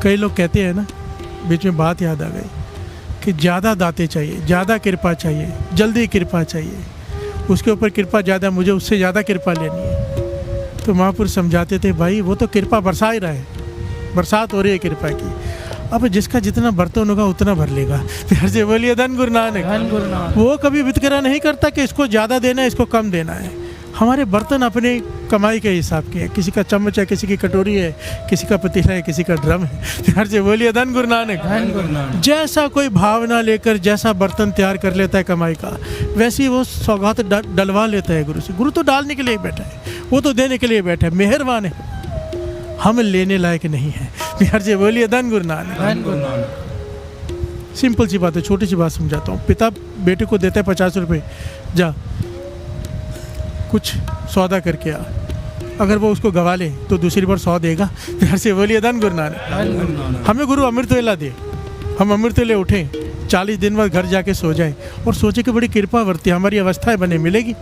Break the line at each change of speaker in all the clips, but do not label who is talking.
कई लोग कहते हैं ना, बीच में बात याद आ गई कि ज़्यादा दाते चाहिए, ज़्यादा कृपा चाहिए, जल्दी कृपा चाहिए, उसके ऊपर कृपा ज़्यादा, मुझे उससे ज़्यादा कृपा लेनी है। तो महापुरुष समझाते थे, भाई वो तो कृपा बरसा ही रहा है, बरसात हो रही है कृपा की। अब जिसका जितना बर्तन होगा उतना भर लेगा। फिर से बोलिए धन गुरु नानक। वो कभी वितकरा नहीं करता कि इसको ज़्यादा देना है, इसको कम देना है। हमारे बर्तन अपने कमाई के हिसाब के हैं। किसी का चम्मच है, किसी की कटोरी है, किसी का पतीला है, किसी का ड्रम है। फिर से बोलिए धन गुरु नानक। जैसा कोई भावना लेकर जैसा बर्तन तैयार कर लेता है कमाई का, वैसे ही वो सौगात डलवा लेता है गुरु से। गुरु तो डालने के लिए बैठा है, वो तो देने के लिए बैठा है, मेहरबान है, हम लेने लायक नहीं है। फिर से बोलिए धन गुरु नानक। सिंपल सी बात है, छोटी सी बात समझाता हूँ। पिता बेटे को देता है 50 रुपये, जा कुछ सौदा करके आ। अगर वो उसको गवा ले तो दूसरी बार 100 देगा। फिर से बोलिए धन गुरु नानक। हमें गुरु अमृत वेला दे, हम अमृत वेले उठें, 40 दिन बाद घर जाके सो जाएं और सोचे कि बड़ी कृपा वर्ती, हमारी अवस्थाएं बने मिलेगी।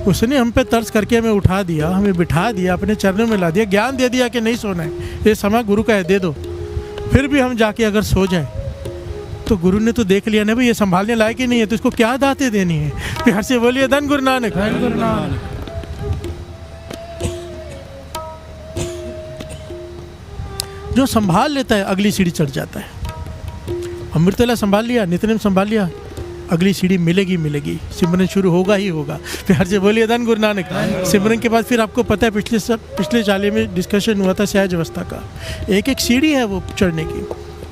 उसने हम पे तरस करके हमें उठा दिया, हमें बिठा दिया, अपने चरणों में ला दिया, ज्ञान दे दिया कि नहीं सोना है, ये समय गुरु का है, दे दो। फिर भी हम जाके अगर सो जाए तो गुरु ने तो देख लिया ना भाई, ये संभालने लायक ही नहीं है, तो इसको क्या दातें देनी है। प्यार से बोलिए धन गुरु नानक। जो संभाल लेता है अगली सीढ़ी चढ़ जाता है। अमृतवेला संभाल लिया, नित्यनेम संभाल लिया, अगली सीढ़ी मिलेगी मिलेगी, सिमरन शुरू होगा ही होगा। प्यार से बोलिए धन गुरु नानक। सिमरन के बाद फिर आपको पता है, पिछले चाले में डिस्कशन हुआ था सहज अवस्था का। एक एक सीढ़ी है वो चढ़ने की।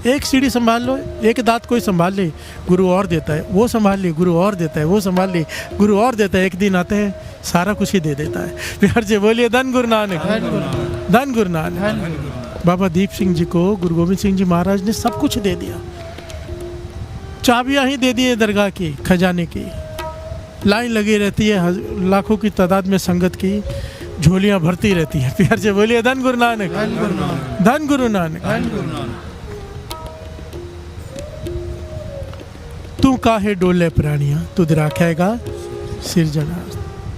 एक सीढ़ी संभाल लो, एक दांत कोई संभाल ले, गुरु और देता है, वो संभाल ले, गुरु और देता है, वो संभाल ले, गुरु और देता है। एक दिन आता है सारा कुछ ही दे देता है। प्यार से बोलिए धन गुरु नानक। धन गुरु नानक। बाबा दीप सिंह जी को गुरु गोविंद सिंह जी महाराज ने सब कुछ दे दिया, चाबियां ही दे दी है दरगाह की, खजाने की। लाइन लगी रहती है, लाखों की तादाद में संगत की झोलियां भरती रहती है। प्यार से बोलिए धन गुरु नानक। धन गुरु नानक। तू काहे डोले प्राणियां, तुध राखेगा सिरजना।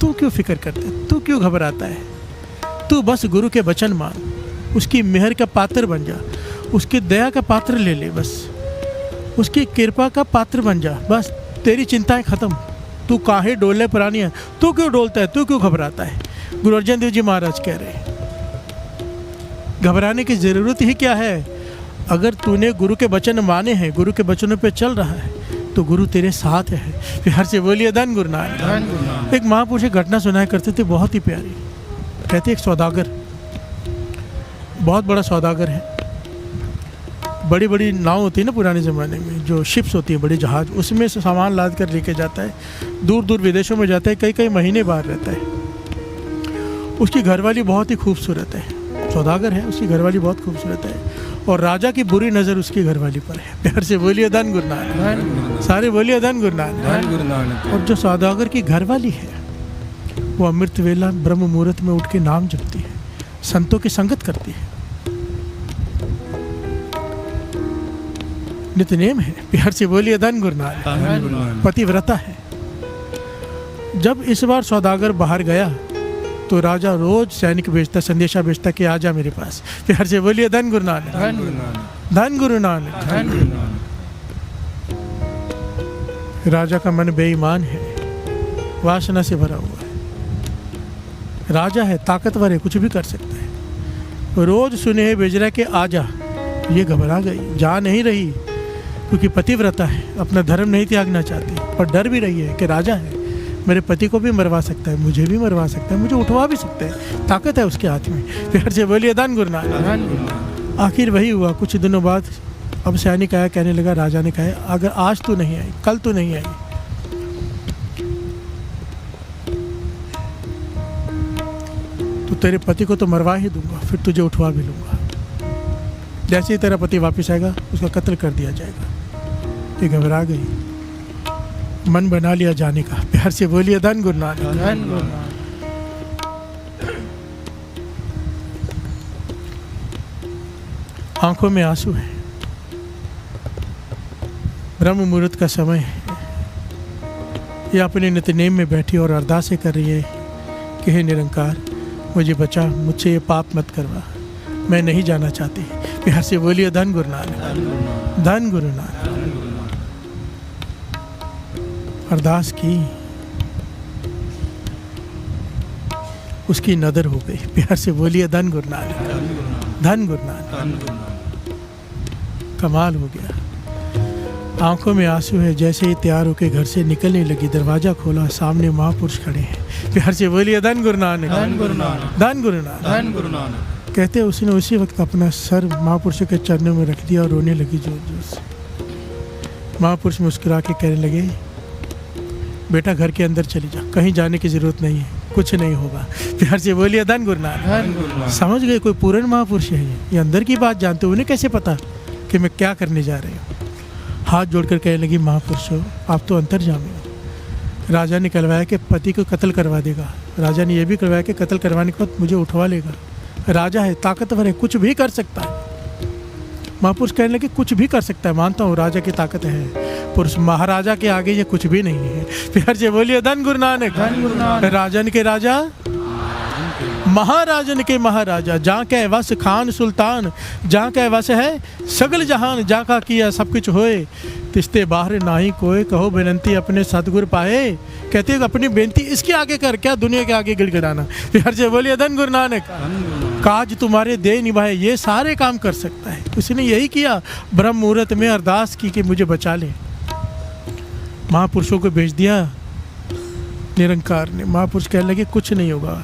तू क्यों फिक्र करता है, तू क्यों घबराता है? तू बस गुरु के वचन मान, उसकी मेहर का पात्र बन जा, उसकी दया का पात्र ले ले, बस उसकी कृपा का पात्र बन जा, बस तेरी चिंताएं खत्म। तू काहे डोले प्राणियां, तू क्यों डोलता है, तू क्यों घबराता है? गुरु अर्जन देव जी महाराज कह रहे हैं, घबराने की जरूरत ही क्या है? अगर तूने गुरु के वचन माने हैं, गुरु के वचनों पे चल रहा है, तो गुरु तेरे साथ है। प्यार से बोलिए धन गुरु नानक। एक महापुरुष एक घटना सुनाया करते थे, बहुत ही प्यारी। कहते एक सौदागर, बहुत बड़ा सौदागर है, बड़ी बड़ी नाव होती है ना पुराने ज़माने में, जो शिप्स होती है, बड़े जहाज, उसमें से सामान लाद कर लेके जाता है, दूर दूर विदेशों में जाता है, कई कई महीने बाहर रहता है। उसकी घरवाली बहुत ही खूबसूरत है, सौदागर है, उसकी घरवाली बहुत खूबसूरत है, और राजा की बुरी नज़र उसकी घरवाली पर है। प्यार से बोलिए धन गुरु नानक। सारे बोलिए धन गुरु नानक। और जो सौदागर की घरवाली है, वो अमृत वेला ब्रह्म मुहूर्त में उठ के नाम जपती है, संतों की संगत करती है, नित्यनेम है। प्यार से बोलिए धन गुरु नानक। पतिव्रता है। जब इस बार सौदागर बाहर गया तो राजा रोज सैनिक भेजता, संदेशा भेजता कि आ जा मेरे पास। प्यार से बोलिए धन गुरु नानक। धन गुरु नानक। राजा का मन बेईमान है, वासना से भरा हुआ है। राजा है, ताकतवर है, कुछ भी कर सकता है। रोज सुनेहे भेज रहा है कि आ जा। ये घबरा गई, जा नहीं रही, क्योंकि पतिव्रता है, अपना धर्म नहीं त्यागना चाहती, और डर भी रही है कि राजा है, मेरे पति को भी मरवा सकता है, मुझे भी मरवा सकता है, मुझे उठवा भी सकता है, ताकत है उसके हाथ में। प्यार से बोलिए धन गुरु नानक। आखिर वही हुआ। कुछ दिनों बाद अब सैनिक आया, कहने लगा, राजा ने कहा, अगर आज तो नहीं आई, कल तो नहीं आई, तो तेरे पति को तो मरवा ही दूंगा, फिर तुझे उठवा भी लूंगा। जैसे ही तेरा पति वापस आएगा, उसका कत्ल कर दिया जाएगा। ये घबरा गई, मन बना लिया जाने का। प्यार से बोलिए धन गुरु नानक। आंखों में आंसू है, ब्रह्म मुहूर्त का समय है। ये अपने नित्यनेम में बैठी और अरदासें कर रही है कि हे निरंकार, मुझे बचा, मुझसे ये पाप मत करवा, मैं नहीं जाना चाहती। प्यार से बोलिए धन गुरु नानक, धन गुरु नानक। अरदास की, उसकी नदर हो गई। प्यार से बोलिए धन गुरु नानक, धन गुरु नानक। कमाल हो गया। आंखों में आंसू है। जैसे ही तैयार होकर घर से निकलने लगी, दरवाजा खोला, सामने महापुरुष खड़े हैं। प्यार से बोलिए धन गुरु नानक,
धन गुरु नानक,
धन गुरु नानक,
धन गुरु नानक।
कहते उसने उसी वक्त अपना सर महापुरुष के चरणों में रख दिया और रोने लगी जोर जोर से। महापुरुष मुस्कुरा के कहने लगे, बेटा घर के अंदर चली जा, कहीं जाने की जरूरत नहीं है, कुछ नहीं होगा। प्यार से बोलिए धन गुरु नानक। समझ गए, कोई पूर्ण महापुरुष है ये अंदर की बात जानते। उन्हें कैसे पता कि मैं क्या करने जा रही हूँ। हाथ जोड़कर कहने लगी, महापुरुष हो आप तो अंतर्यामी हो। राजा ने कहलवाया कि पति को कत्ल करवा देगा। राजा ने यह भी करवाया कि कत्ल करवाने के बाद मुझे उठवा लेगा। राजा है, ताकतवर है, कुछ भी कर सकता है। महापुरुष कहने लगे, कुछ भी कर सकता है, मानता हूँ राजा की ताकत है, पुरुष महाराजा के आगे ये कुछ भी नहीं है। प्यार से बोलिए धन गुरु नानक,
धन गुरु नानक।
राजन के राजा, महाराजन के महाराजा, जहाँ के वस खान सुल्तान, जहाँ के वस है सगल जहान, जहाँ का किया सब कुछ होए, तिस्ते बाहर नाही कोई, कहो बेनती अपने सतगुर पाए। कहते हैं अपनी बेनती इसके आगे कर, क्या दुनिया के आगे गिड़गिड़ाना। प्यार से बोलिए धन गुरु नानक। काज तुम्हारे दे निभाए, ये सारे काम कर सकता है। उसने यही किया, ब्रह्म मुहूर्त में अरदास की कि मुझे बचा ले। महापुरुषों को भेज दिया निरंकार ने। महापुरुष कहने लगे कुछ नहीं होगा।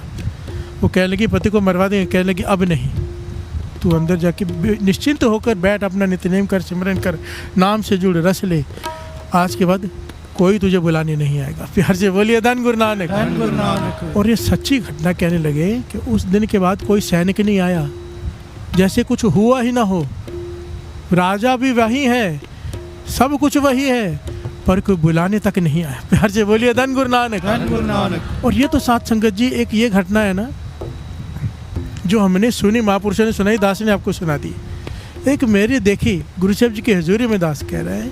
वो कहने लगी पति को मरवा देंगे। कहने लगी अब नहीं, तू अंदर जाके निश्चिंत होकर बैठ, अपना नित्यनेम कर, सिमरन कर, नाम से जुड़, रस ले। आज के बाद कोई तुझे बुलाने नहीं आएगा। प्यार से बोलिए धन गुरु नानक,
धन गुरु नानक।
और ये सच्ची घटना। कहने लगे कि उस दिन के बाद कोई सैनिक नहीं आया, जैसे कुछ हुआ ही ना हो। राजा भी वही है, सब कुछ वही है, पर कोई बुलाने तक नहीं आया। प्यार से बोलिए धन गुरु नानक,
धन गुरु नानक।
और ये तो साथ संगत जी एक ये घटना है ना जो हमने सुनी, महापुरुषों ने सुनाई, दास ने आपको सुना दी। एक मेरी देखी गुरु साहब जी की हजूरी में, दास कह रहे हैं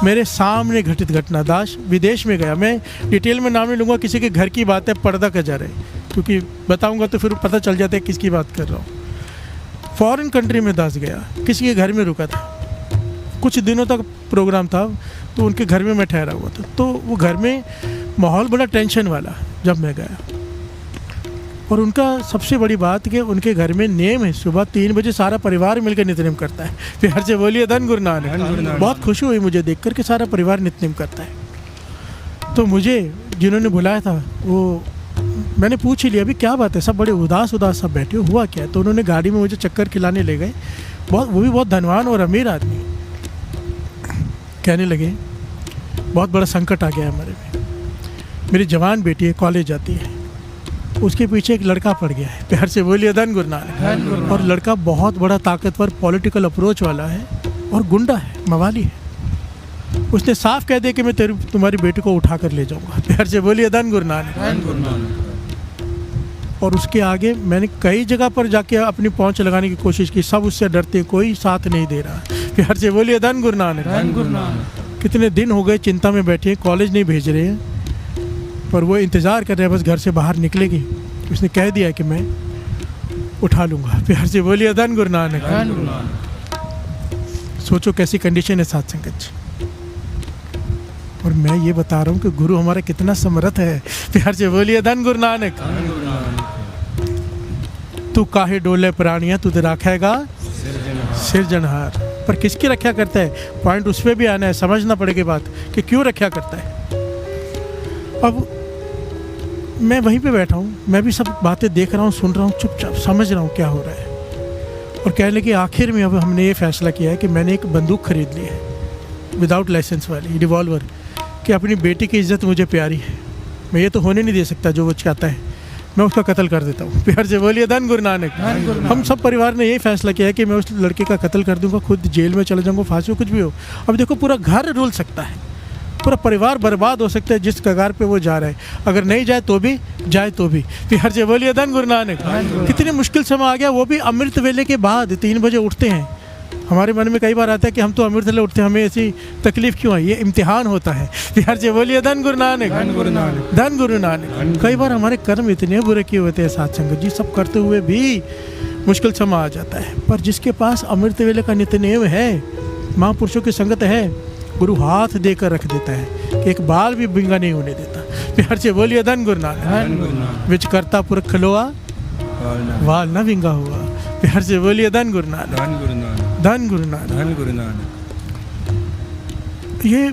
मेरे सामने घटित घटना। दास विदेश में गया, मैं डिटेल में नाम नहीं लूँगा, किसी के घर की बात है, पर्दा का जा रहा है, क्योंकि बताऊँगा तो फिर पता चल जाता है किसकी बात कर रहा हूँ। फॉरेन कंट्री में दास गया, किसी के घर में रुका था, कुछ दिनों तक प्रोग्राम था, तो उनके घर में मैं ठहरा हुआ था। तो वो घर में माहौल बड़ा टेंशन वाला जब मैं गया। और उनका सबसे बड़ी बात कि उनके घर में नेम है, सुबह 3 बजे सारा परिवार मिलकर नित्यनेम करता है। प्यार से बोलिए धन गुरु नानक। बहुत खुशी हुई मुझे देखकर कि सारा परिवार नित्यनेम करता है। तो मुझे जिन्होंने बुलाया था वो मैंने पूछ ही लिया, अभी क्या बात है, सब बड़े उदास उदास सब बैठे, हुआ क्या। तो उन्होंने गाड़ी में मुझे चक्कर खिलाने ले गए। बहुत, वो भी बहुत धनवान और अमीर आदमी। कहने लगे बहुत बड़ा संकट आ गया है हमारे में, मेरी जवान बेटी है, कॉलेज जाती है, उसके पीछे एक लड़का पड़ गया है। प्यार से बोलिए धन गुरु नानक। और लड़का बहुत बड़ा ताकतवर पॉलिटिकल अप्रोच वाला है और गुंडा है, मवाली है। उसने साफ कह दिया कि मैं तुम्हारी बेटी को उठा कर ले जाऊंगा। प्यार से बोलिए धन गुरु नानक। और उसके आगे मैंने कई जगह पर जाके अपनी पहुंच लगाने की कोशिश की, सब उससे डरते, कोई साथ नहीं दे रहा। प्यार से बोलिए धन गुरु नानक, धन गुरु नानक। कितने दिन हो गए चिंता में बैठे, कॉलेज नहीं भेज रहे हैं, पर वो इंतज़ार कर रहे हैं बस घर से बाहर निकलेगी। उसने कह दिया कि मैं उठा लूँगा। प्यार से बोलिए धन गुरु नानक, धन गुरु नानक। सोचो कैसी कंडीशन है साथ संगत जी। और मैं ये बता रहा हूँ कि गुरु हमारा कितना समर्थ है। प्यार से बोलिए धन गुरु नानक। तू काहे डोले प्राणियाँ तुझे रखेगा सिरजनहार। पर किसकी रक्षा करता है, पॉइंट उस पर भी आना है, समझना पड़ेगी बात कि क्यों रक्षा करता है। अब मैं वहीं पे बैठा हूँ, मैं भी सब बातें देख रहा हूँ, सुन रहा हूँ, चुपचाप समझ रहा हूँ क्या हो रहा है। और कहने लगे आखिर में अब हमने ये फैसला किया है कि मैंने एक बंदूक खरीद ली है, विदाउट लाइसेंस वाली रिवॉल्वर, कि अपनी बेटी की इज्जत मुझे प्यारी है, मैं ये तो होने नहीं दे सकता जो वो चाहता है, मैं उसका कत्ल कर देता हूँ। प्यार से बोलिए धन गुरु नानक। हम सब परिवार ने यही फैसला किया है कि मैं उस लड़के का कत्ल कर दूंगा, खुद जेल में चला जाऊँगा, फांसी कुछ भी हो। अब देखो पूरा घर रुल सकता है, पूरा परिवार बर्बाद हो सकता है जिस कगार पे वो जा रहा है। अगर नहीं जाए तो भी, जाए तो भी। प्यार से बोलिए धन गुरु नानक। कितनी मुश्किल समय आ गया, वो भी अमृत वेले के बाद 3 बजे उठते हैं। हमारे मन में कई बार आता है कि हम तो अमृत वेले उठते हैं, हमें ऐसी तकलीफ क्यों है, ये इम्तिहान होता है। प्यार से बोलिए धन गुरु नानक, धन गुरु नानक, धन गुरु नानक। कई बार हमारे कर्म इतने बुरे किए होते हैं साथ संगत जी, सब करते हुए भी मुश्किल समय आ जाता है, पर जिसके पास अमृत वेले का नित्यनेम है, महापुरुषों की संगत है, गुरु हाथ देकर रख देता है कि एक बाल भी बिंगा नहीं होने देता। प्यार से बोलिए धन गुरु नानक। विच करता पुरख खलोआ वाल ना विंगा हुआ। प्यार से बोलिए धन गुरु नानक। धन गुरु नानक। ये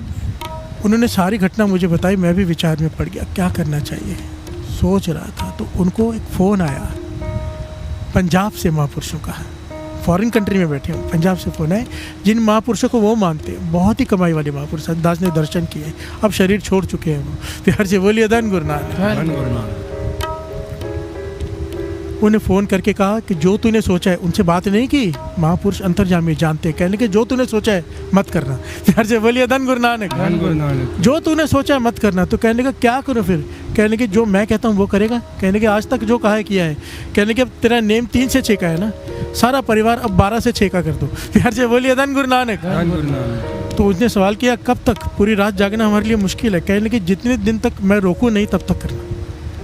उन्होंने सारी घटना मुझे बताई, मैं भी विचार में पड़ गया क्या करना चाहिए, सोच रहा था। तो उनको एक फ़ोन आया पंजाब से, महापुरुषों का, फॉरेन कंट्री में बैठे हूँ, पंजाब से फ़ोन है, जिन महापुरुषों को वो मानते हैं, बहुत ही कमाई वाले महापुरुष, दास ने दर्शन किए, अब शरीर छोड़ चुके हैं वो। प्यार से बोलिए धन गुरु नानक। उन्हें फ़ोन करके कहा कि जो तूने सोचा है, उनसे बात नहीं की, महापुरुष अंतर्जामी जानते हैं, कहने के जो तूने सोचा है मत करना। प्यार से बोलिए धन गुरु नानक। जो तूने सोचा है मत करना। तो कहने का क्या करो फिर? कहने के जो मैं कहता हूँ वो करेगा। कहने के आज तक जो कहा है किया है। कहने के अब तेरा नेम 3 से 6 का है ना, सारा परिवार अब 12 से 6 का कर दो। प्यार से बोलिए धन गुरु नानक। तो उसने सवाल किया कब तक? पूरी रात जागना हमारे लिए मुश्किल है। कहने के जितने दिन तक मैं रोकूँ नहीं तब तक करना।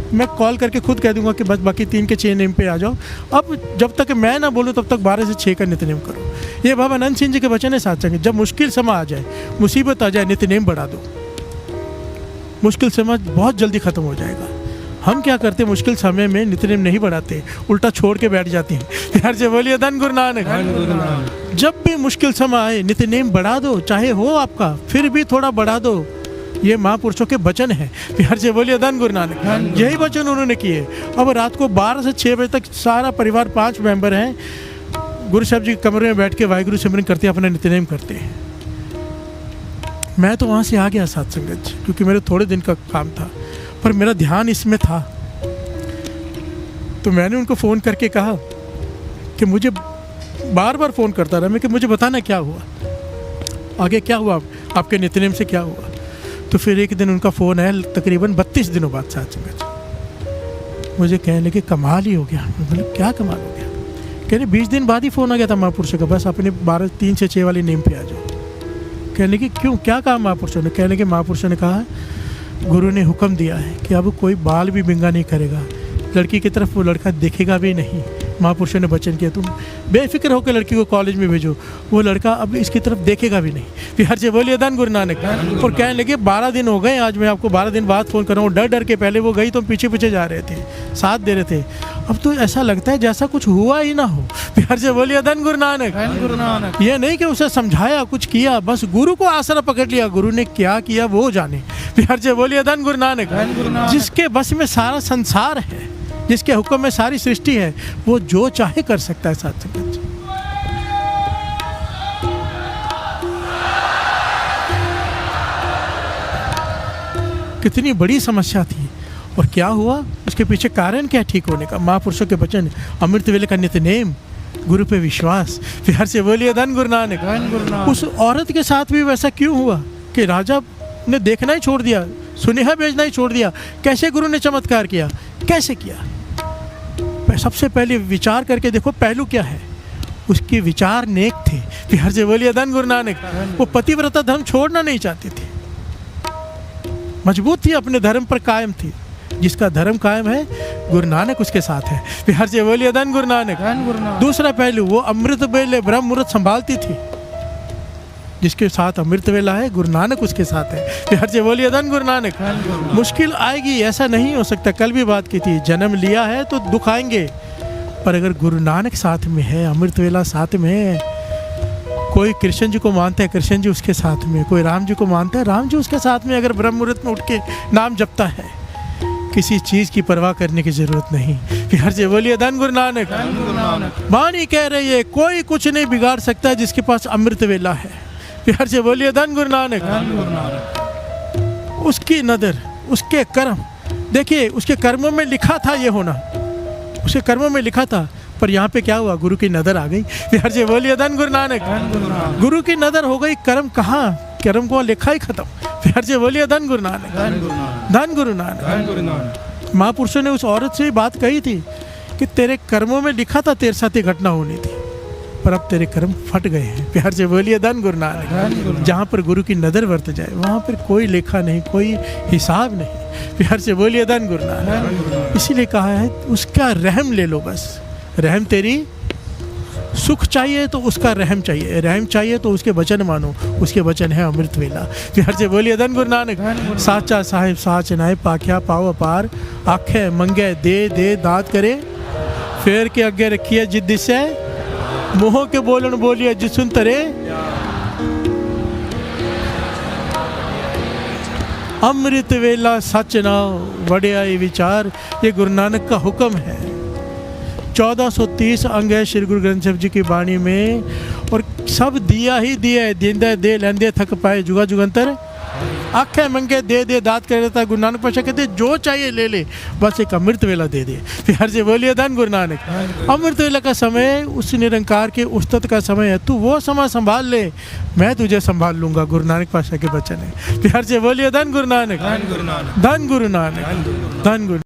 मैं कॉल करके खुद कह दूंगा कि बस बाकी 3 के 6 नेम पे आ जाओ। अब जब तक मैं ना बोलूँ तब तक 12 से 6 का नित्यनेम करो। ये बाबा अनंत सिंह जी के वचन है साथ। जब मुश्किल समय आ जाए, मुसीबत आ जाए, नित्यनेम बढ़ा दो, मुश्किल समय बहुत जल्दी ख़त्म हो जाएगा। हम क्या करते, मुश्किल समय में नित्यनेम नहीं बढ़ाते, उल्टा छोड़ के बैठ जाते हैं। प्यार से बोलिए धन गुरु नानक। जब भी मुश्किल समय आए, नित्यनेम बढ़ा दो, चाहे हो आपका फिर भी थोड़ा बढ़ा दो। ये महापुरुषों के वचन है। प्यार से बोलिए धन गुरु नानक। यही वचन उन्होंने किए। अब रात को 12 से 6 बजे तक सारा परिवार, 5 मेंबर हैं, गुरु साहब जी के कमरे में बैठ के वाहिगुरु सिमरन करते हैं, अपना नित्यनेम करते हैं। मैं तो वहाँ से आ गया साथ संगत, क्योंकि मेरे थोड़े दिन का काम था, पर मेरा ध्यान इसमें था। तो मैंने उनको फ़ोन करके कहा कि मुझे बार बार फ़ोन करता रहा मैं कि मुझे बताना क्या हुआ, आगे क्या हुआ, आपके नित्यनेम से क्या हुआ। तो फिर एक दिन उनका फ़ोन आया, तकरीबन 32 दिनों बाद साथ संगत। मुझे कहने लगे कमाल ही हो गया। मतलब क्या कमाल हो गया? कहने 20 दिन बाद ही फ़ोन आ गया था महापुरुषों का, बस अपने 3 से 6 वाले नेम पे आ जाओ। कहने की क्यों, क्या कहा महापुरुषों ने? कहने के महापुरुषों ने कहा गुरु ने हुक्म दिया है कि अब कोई बाल भी बिंगा नहीं करेगा, लड़की की तरफ वो लड़का देखेगा भी नहीं। महापुरुषों ने वचन किया तुम बेफिक्र होकर लड़की को कॉलेज में भेजो, वो लड़का अब इसकी तरफ देखेगा भी नहीं। प्यार से बोलिए धन गुरु नानक। और कहने लगे 12 दिन हो गए, आज मैं आपको 12 दिन बाद फ़ोन कर रहा हूँ। डर डर के पहले वो गई तो पीछे पीछे जा रहे थे, साथ दे रहे थे, अब तो ऐसा लगता है जैसा कुछ हुआ ही ना हो। प्यार से बोलिए धन गुरु नानक। ये नहीं कि उसे समझाया कुछ किया, बस गुरु को आसरा पकड़ लिया, गुरु ने क्या किया वो जाने। प्यार से बोलिए धन गुरु नानक। जिसके बस में सारा संसार है, जिसके हुक्म में सारी सृष्टि है, वो जो चाहे कर सकता है साथ संगत। कितनी बड़ी समस्या थी और क्या हुआ, उसके पीछे कारण क्या ठीक होने का? महापुरुषों के वचन, अमृत वेले का नित्यनेम, गुरु पे विश्वास। प्यार से बोलिए धन गुरु नानक। उस औरत के साथ भी वैसा क्यों हुआ कि राजा ने देखना ही छोड़ दिया, सुनेहा भेजना ही छोड़ दिया? कैसे गुरु ने चमत्कार किया, कैसे किया? सबसे पहले विचार करके देखो पहलू क्या है। उसके विचार नेक थे। प्यार से बोलिए धन गुरु नानक। वो पतिव्रता धर्म छोड़ना नहीं चाहती थी, मजबूत थी, अपने धर्म पर कायम थी। जिसका धर्म कायम है, गुरु नानक उसके साथ है। प्यार से बोलिए धन गुरु नानक। दूसरा पहलू, वो अमृत वेले ब्रह्म मुहूर्त संभालती थी। जिसके साथ अमृत वेला है, गुरु नानक उसके साथ है। प्यार से बोलिए धन गुरु नानक। मुश्किल आएगी, ऐसा नहीं हो सकता, कल भी बात की थी, जन्म लिया है तो दुख आएंगे, पर अगर गुरु नानक साथ में है, अमृत वेला साथ में है, कोई कृष्ण जी को मानता है, कृष्ण जी उसके साथ में, कोई राम जी को मानता है, राम जी उसके साथ में, अगर ब्रह्म मुहूर्त में उठ के नाम जपता है, किसी चीज़ की परवाह करने की जरूरत नहीं। प्यार से बोलिए धन गुरु नानक। वाणी कह रही है कोई कुछ नहीं बिगाड़ सकता जिसके पास अमृत वेला है। प्यार से बोलिए धन गुरु नानक। उसकी नज़र, उसके कर्म, देखिए उसके कर्मों में लिखा था ये होना, उसके कर्मों में लिखा था, पर यहाँ पे क्या हुआ, गुरु की नज़र आ गई। प्यार से बोलिए धन गुरु नानक। गुरु की नज़र हो गई, कर्म कहाँ, कर्म को लिखा ही खत्म। प्यार से बोलिए धन गुरु नानक। धन गुरु नानक। महापुरुषों ने उस औरत से बात कही थी कि तेरे कर्मों में लिखा था तेरे साथ ये घटना होनी थी, पर अब तेरे कर्म फट गए हैं। प्यार से बोलिए धन गुरु नानक। जहाँ पर गुरु की नज़र वर्त जाए वहाँ पर कोई लेखा नहीं, कोई हिसाब नहीं। प्यार से बोलिए धन गुरु नानक। इसीलिए कहा है उसका रहम ले लो, बस रहम तेरी सुख चाहिए तो उसका रहम चाहिए, रहम चाहिए तो उसके वचन मानो, उसके वचन है अमृत वेला। प्यार से बोलिए धन गुरु नानक। साचा साहिब साच नाय पाख्या पाओ अपार, आखे मंगे दे दे दात करे, फेर के अगे रखिए जिद से, मुँह के बोलन बोलिए जिसुन तरे, अमृत वेला सच ना वड्याई विचार। ये गुरु नानक का हुक्म है। 1430 अंग है श्री गुरु ग्रंथ साहिब जी की वाणी में, और सब दिया ही दिया है। देंदा दे लेंदे थक पाए जुगा जुगंतर, आखे मंगे दे दे दात कर देता। गुरु नानक पाशा कहते जो चाहिए ले ले, बस एक अमृत वेला दे दे। प्यार से बोलिए धन गुरु नानक। अमृत वेला का समय उस निरंकार के उस्तत का समय है। तू वो समय संभाल ले, मैं तुझे संभाल लूंगा। गुरु नानक पाशा के वचन है। प्यार से बोलिए धन गुरु नानक।
धन गुरु नानक।
धन गुरु नानक। धन गुरु।